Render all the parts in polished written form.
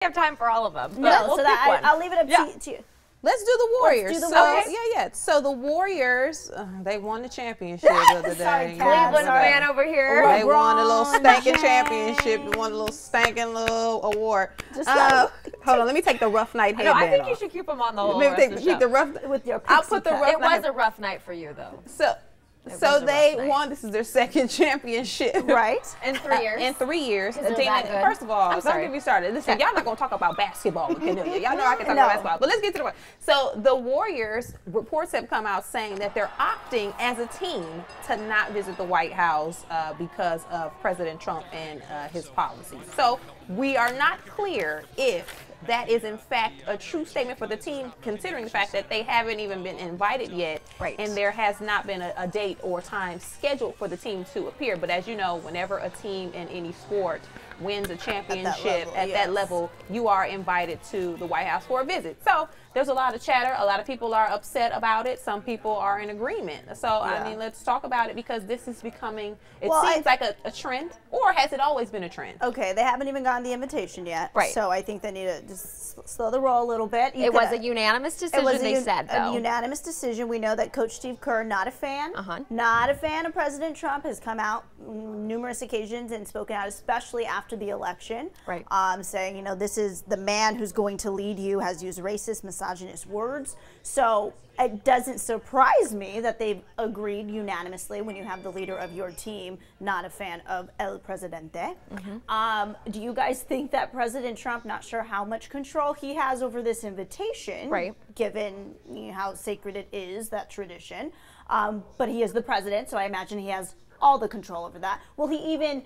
have time for all of them. No, we'll so I'll leave it up to you. Let's do the Warriors. Let's do the Warriors. Yeah. So the Warriors, they won the championship the other day. Cleveland fan over here. They won a little spanking championship. They won a little spanking little award. Hold on, let me take the rough night headband I think you off. should keep them on the whole Maybe rest of the show. keep the rough. With your I'll put the rough. It was a rough night for you, though. So they won. This is their second championship, right? In 3 years. In 3 years. They're that good. First of all, I'm don't sorry. get me started. Listen, y'all not gonna talk about basketball with Cornelia. Y'all know I can talk about basketball, but let's get to the point. So the Warriors, reports have come out saying that they're opting as a team to not visit the White House because of President Trump and his policies. So we are not clear if that is in fact a true statement for the team, considering the fact that they haven't even been invited yet, and there has not been a date or time scheduled for the team to appear. But as you know, whenever a team in any sport wins a championship at that level, you are invited to the White House for a visit. So there's a lot of chatter. A lot of people are upset about it. Some people are in agreement. So, I mean, let's talk about it, because this is becoming, it seems like a trend. Or has it always been a trend? Okay, they haven't even gotten the invitation yet. Right. So I think they need to just slow the roll a little bit. It was a unanimous decision, they said, though. A unanimous decision. We know that Coach Steve Kerr, not a fan. Not a fan of President Trump, has come out numerous occasions and spoken out, especially after the election. Right. Saying, you know, this is the man who's going to lead you, has used racist, misogynist words. So it doesn't surprise me that they've agreed unanimously when you have the leader of your team not a fan of El Presidente. Do you guys think that President Trump, not sure how much control he has over this invitation, given how sacred it is, that tradition, but he is the president, so I imagine he has all the control over that. Will he even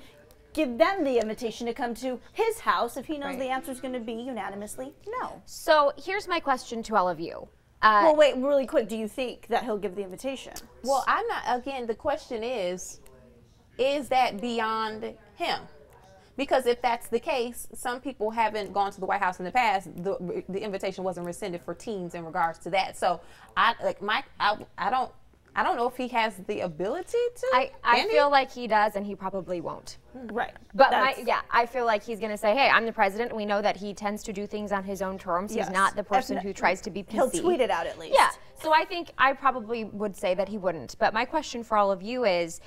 give them the invitation to come to his house if he knows the answer is going to be unanimously no? So here's my question to all of you. Well, wait, really quick. Do you think that he'll give the invitation? Well, I'm not. Again, the question is that beyond him? Because if that's the case, some people haven't gone to the White House in the past. The invitation wasn't rescinded for teams in regards to that. So I don't know if he has the ability to. I feel like he does, and he probably won't. Right. But I feel like he's going to say, hey, I'm the president. We know that he tends to do things on his own terms. He's not the person who tries to be PC. He'll tweet it out at least. Yeah. So I think I probably would say that he wouldn't. But my question for all of you is,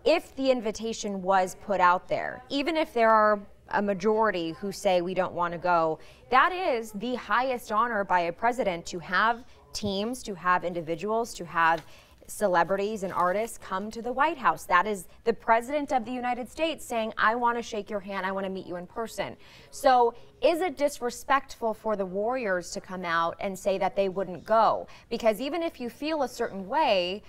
if the invitation was put out there, even if there are a majority who say we don't want to go, that is the highest honor by a president, to have teams, to have individuals, to have celebrities and artists come to the White House. That is the president of the United States saying, I want to shake your hand, I want to meet you in person. So is it disrespectful for the Warriors to come out and say that they wouldn't go? Because even if you feel a certain way,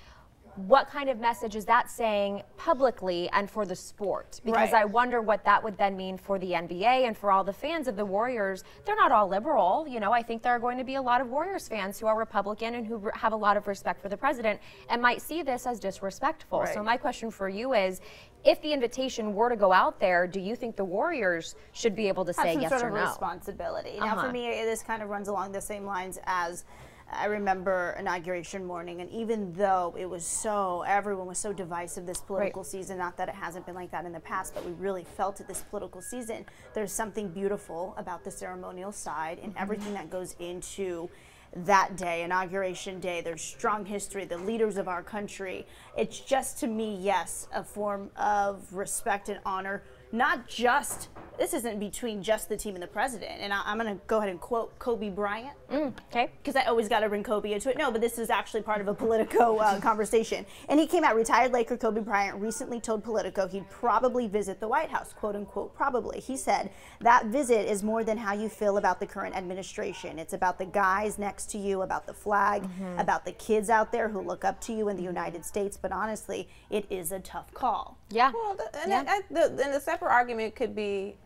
what kind of message is that saying publicly and for the sport? Because I wonder what that would then mean for the NBA and for all the fans of the Warriors. They're not all liberal. You know, I think there are going to be a lot of Warriors fans who are Republican and who have a lot of respect for the president and might see this as disrespectful. So my question for you is, if the invitation were to go out there, do you think the Warriors should be able to say yes or no? Some sort of responsibility. Now, for me, this kind of runs along the same lines as I remember inauguration morning, and even though it was everyone was so divisive this political season, not that it hasn't been like that in the past, but we really felt it this political season, there's something beautiful about the ceremonial side and everything that goes into that day, inauguration day. There's strong history, the leaders of our country. It's just, to me, yes, a form of respect and honor. Not just, this isn't between just the team and the president. And I'm going to go ahead and quote Kobe Bryant. Okay. Because I always got to bring Kobe into it. No, but this is actually part of a Politico conversation. And he came out, retired Laker Kobe Bryant recently told Politico he'd probably visit the White House, quote unquote, probably. He said, that visit is more than how you feel about the current administration. It's about the guys next to you, about the flag, about the kids out there who look up to you in the United States. But honestly, it is a tough call. Yeah. Well, and the separate argument could be,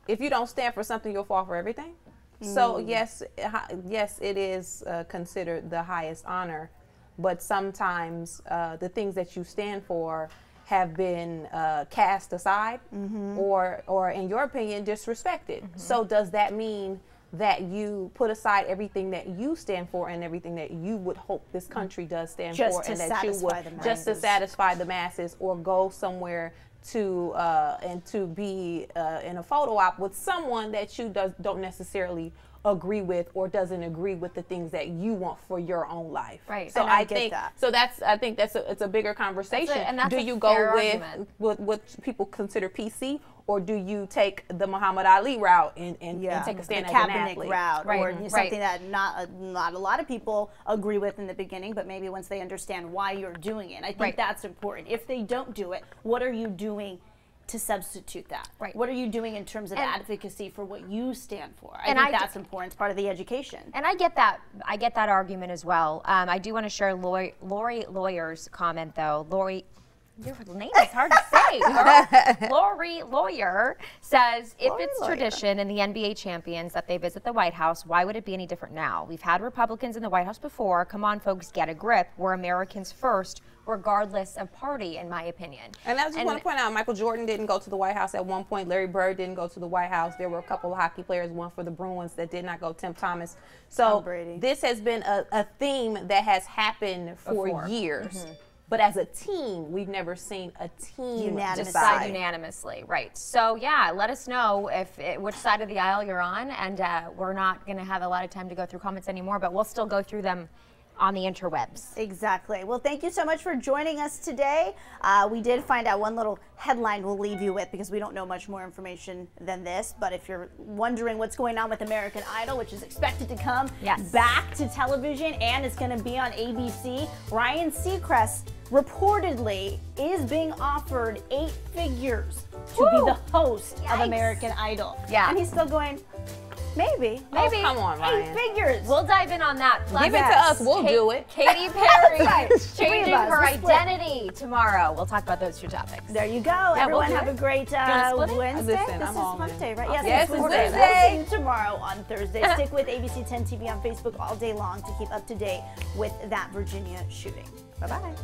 if you don't stand for something, you'll fall for everything. So yes, it is considered the highest honor, but sometimes the things that you stand for have been cast aside, or in your opinion, disrespected. So does that mean that you put aside everything that you stand for and everything that you would hope this country does stand for, and that you would just to satisfy the masses, or go somewhere to be in a photo op with someone that you don't necessarily agree with or doesn't agree with the things that you want for your own life. Right. So and I think that. So I think it's a bigger conversation. That's do a you fair go argument. with what people consider PC, or do you take the Muhammad Ali route and take a stand the as an Kaepernick athlete? route, Right. or something that not a lot of people agree with in the beginning, but maybe once they understand why you're doing it. I think that's important. If they don't do it, what are you doing to substitute that? Right. What are you doing in terms of advocacy for what you stand for? I And think that's important. It's part of the education. And I get that. I get that argument as well. I do want to share Lori Lawyer's comment, though. Lori, your name is hard to say. Girl. Lori Lawyer says, if it's tradition in the NBA champions that they visit the White House, why would it be any different now? We've had Republicans in the White House before. Come on, folks, get a grip. We're Americans first, regardless of party, in my opinion. And I just want to point out, Michael Jordan didn't go to the White House at one point. Larry Bird didn't go to the White House. There were a couple of hockey players, one for the Bruins, that did not go, Tim Thomas. So this has been a theme that has happened for years. But as a team, we've never seen a team decide unanimously, right? So yeah, let us know which side of the aisle you're on, and we're not going to have a lot of time to go through comments anymore, but we'll still go through them on the interwebs. Exactly. Well, thank you so much for joining us today. We did find out one little headline we'll leave you with, because we don't know much more information than this. But if you're wondering what's going on with American Idol, which is expected to come back to television and it's going to be on ABC, Ryan Seacrest reportedly is being offered 8 figures to be the host of American Idol. Yeah. And he's still going, maybe. Oh, come on, Ryan. 8 figures. We'll dive in on that. Plus, give it to us. We'll do it. Katy Perry Three changing of us. her We'll split. identity tomorrow. We'll talk about those 2 topics. There you go. Everyone we'll have a great split it? Wednesday. Listen, this I'm is all Hump in. Day, right? Yes, it's Wednesday. Wednesday. We'll see you tomorrow on Thursday. Stick with ABC 10 TV on Facebook all day long to keep up to date with that Virginia shooting. Bye-bye.